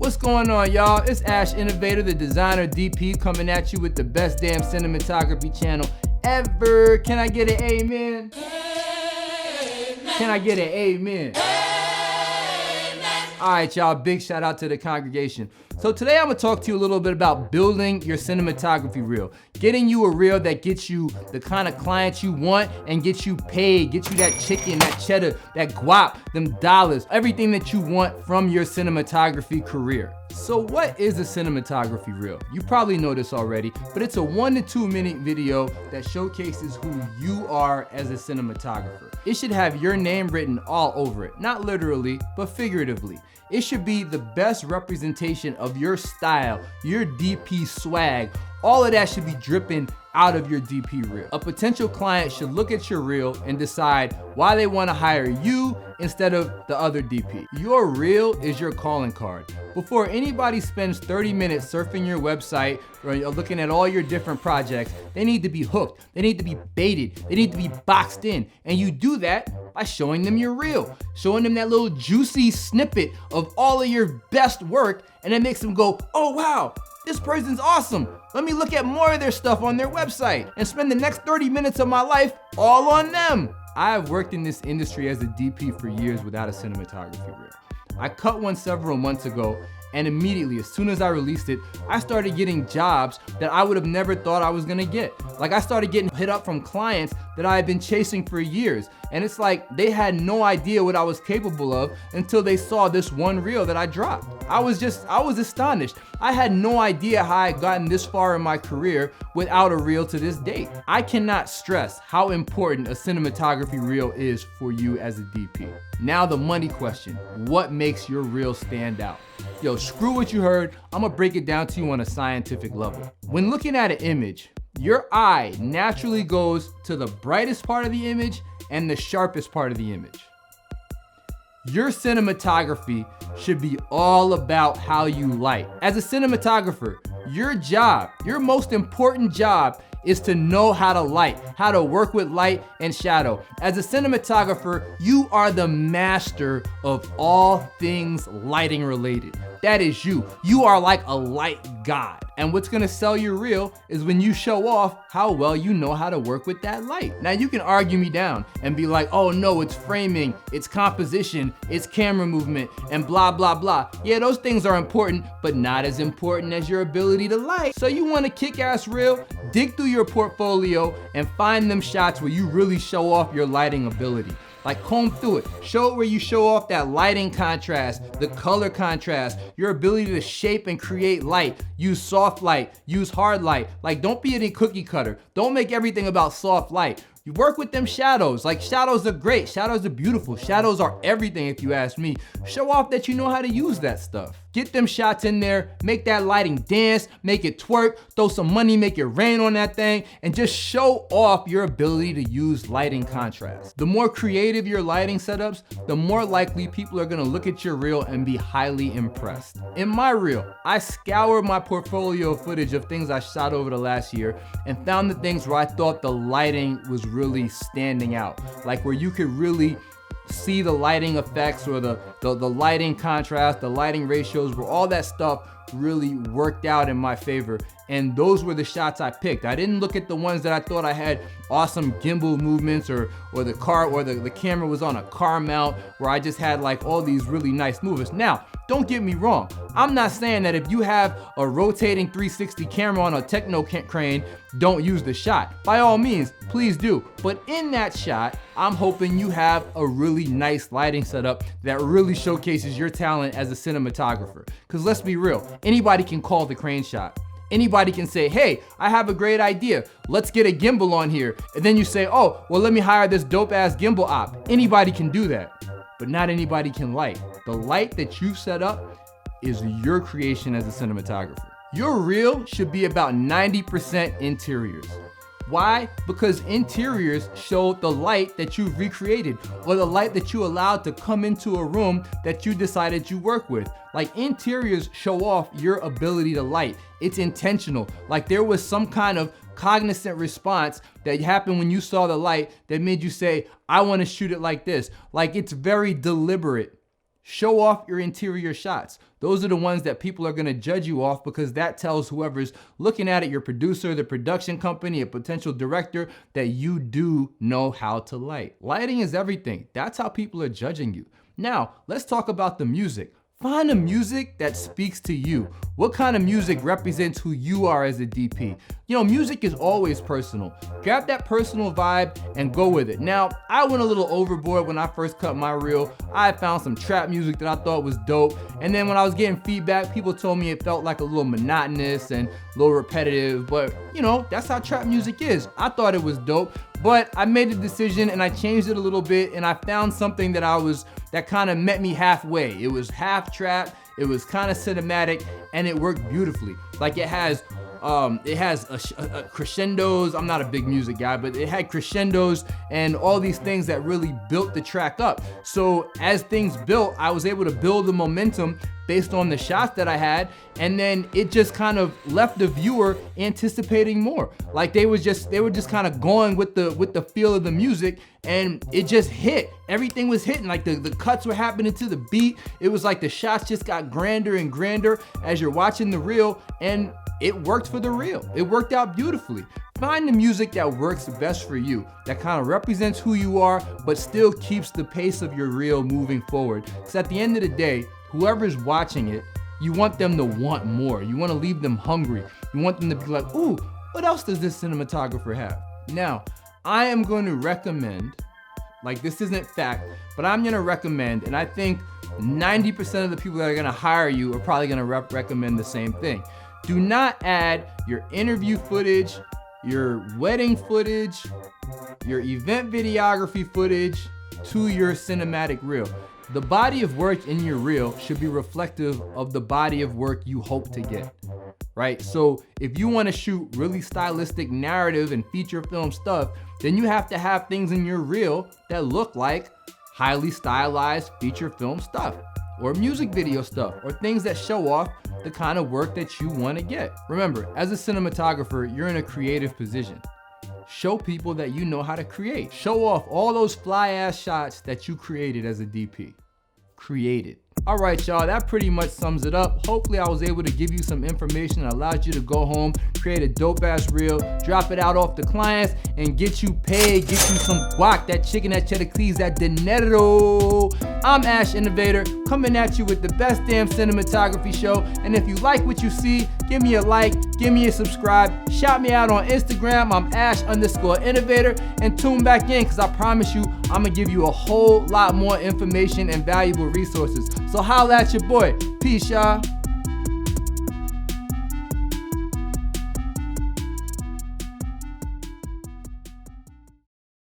What's going on, y'all? It's Ash Innovator, the designer DP, coming at you with the best damn cinematography channel ever. Can I get an amen? Can I get an amen? All right, y'all, big shout out to the congregation. So today I'm gonna talk to you a little bit about building your cinematography reel. Getting you a reel that gets you the kind of clients you want and gets you paid, gets you that chicken, that cheddar, that guap, them dollars, everything that you want from your cinematography career. So what is a cinematography reel? You probably know this already, but it's a 1 to 2 minute video that showcases who you are as a cinematographer. It should have your name written all over it, not literally, but figuratively. It should be the best representation of your style, your DP swag. All of that should be dripping out of your DP reel. A potential client should look at your reel and decide why they want to hire you instead of the other DP. Your reel is your calling card. Before anybody spends 30 minutes surfing your website or looking at all your different projects, they need to be hooked, they need to be baited, they need to be boxed in. And you do that by showing them your reel, showing them that little juicy snippet of all of your best work, and it makes them go, oh wow, this person's awesome. Let me look at more of their stuff on their website and spend the next 30 minutes of my life all on them. I have worked in this industry as a DP for years without a cinematography reel. I cut one several months ago, and immediately, as soon as I released it, I started getting jobs that I would have never thought I was gonna get. Like, I started getting hit up from clients that I had been chasing for years. And it's like they had no idea what I was capable of until they saw this one reel that I dropped. I was astonished. I had no idea how I had gotten this far in my career without a reel to this date. I cannot stress how important a cinematography reel is for you as a DP. Now the money question, what makes your reel stand out? Yo, screw what you heard, I'm gonna break it down to you on a scientific level. When looking at an image, your eye naturally goes to the brightest part of the image and the sharpest part of the image. Your cinematography should be all about how you light. As a cinematographer, your job, your most important job, is to know how to light, how to work with light and shadow. As a cinematographer, you are the master of all things lighting related. That is you. You are like a light god. And what's gonna sell your reel is when you show off how well you know how to work with that light. Now you can argue me down and be like, oh no, it's framing, it's composition, it's camera movement, and blah, blah, blah. Yeah, those things are important, but not as important as your ability to light. So you want a kick-ass reel? Dig through your portfolio and find them shots where you really show off your lighting ability. Like, comb through it. Show it where you show off that lighting contrast, the color contrast, your ability to shape and create light. Use soft light, use hard light. Like, don't be any cookie cutter. Don't make everything about soft light. You work with them shadows. Like, shadows are great. Shadows are beautiful. Shadows are everything if you ask me. Show off that you know how to use that stuff. Get them shots in there, make that lighting dance, make it twerk, throw some money, make it rain on that thing, and just show off your ability to use lighting contrast. The more creative your lighting setups, the more likely people are gonna look at your reel and be highly impressed. In my reel, I scoured my portfolio footage of things I shot over the last year and found the things where I thought the lighting was really standing out. Like where you could really see the lighting effects or the lighting contrast, the lighting ratios, where all that stuff really worked out in my favor. And those were the shots I picked. I didn't look at the ones that I thought I had awesome gimbal movements or the camera was on a car mount where I just had like all these really nice movements. Now, don't get me wrong. I'm not saying that if you have a rotating 360 camera on a techno crane, don't use the shot. By all means, please do. But in that shot, I'm hoping you have a really nice lighting setup that really showcases your talent as a cinematographer. Because let's be real, anybody can call the crane shot. Anybody can say, hey, I have a great idea. Let's get a gimbal on here. And then you say, oh, well, let me hire this dope ass gimbal op. Anybody can do that, but not anybody can light. The light that you've set up is your creation as a cinematographer. Your reel should be about 90% interiors. Why? Because interiors show the light that you've recreated or the light that you allowed to come into a room that you decided you work with. Like, interiors show off your ability to light. It's intentional. Like, there was some kind of cognizant response that happened when you saw the light that made you say, I want to shoot it like this. Like, it's very deliberate. Show off your interior shots. Those are the ones that people are gonna judge you off, because that tells whoever's looking at it, your producer, the production company, a potential director, that you do know how to light. Lighting is everything. That's how people are judging you. Now, let's talk about the music. Find a music that speaks to you. What kind of music represents who you are as a DP? You know, music is always personal. Grab that personal vibe and go with it. Now, I went a little overboard when I first cut my reel. I found some trap music that I thought was dope. And then when I was getting feedback, people told me it felt like a little monotonous and a little repetitive. But, you know, that's how trap music is. I thought it was dope, but I made a decision and I changed it a little bit, and I found something that kind of met me halfway. It was half trap, it was kind of cinematic, and it worked beautifully. Like it has a crescendos. I'm not a big music guy, but it had crescendos and all these things that really built the track up. So as things built, I was able to build the momentum based on the shots that I had, and then it just kind of left the viewer anticipating more. Like they were just kind of going with the feel of the music, and it just hit. Everything was hitting. Like the cuts were happening to the beat. It was like the shots just got grander and grander as you're watching the reel, and it worked for the reel. It worked out beautifully. Find the music that works best for you, that kind of represents who you are, but still keeps the pace of your reel moving forward. Because at the end of the day, whoever's watching it, you want them to want more. You want to leave them hungry. You want them to be like, ooh, what else does this cinematographer have? Now, I am going to recommend, like this isn't fact, but I'm going to recommend, and I think 90% of the people that are going to hire you are probably going to recommend the same thing. Do not add your interview footage, your wedding footage, your event videography footage to your cinematic reel. The body of work in your reel should be reflective of the body of work you hope to get, right? So if you want to shoot really stylistic narrative and feature film stuff, then you have to have things in your reel that look like highly stylized feature film stuff, or music video stuff, or things that show off the kind of work that you want to get. Remember, as a cinematographer, you're in a creative position. Show people that you know how to create. Show off all those fly ass shots that you created as a DP. Created. All right, y'all, that pretty much sums it up. Hopefully I was able to give you some information that allows you to go home, create a dope ass reel, drop it out off the clients, and get you paid, get you some guac, that chicken, that cheddar cheese, that dinero. I'm Ash Innovator, coming at you with the best damn cinematography show. And if you like what you see, give me a like, give me a subscribe, shout me out on Instagram. I'm Ash_Innovator, and tune back in, because I promise you, I'm gonna give you a whole lot more information and valuable resources. So holla at your boy. Peace, y'all.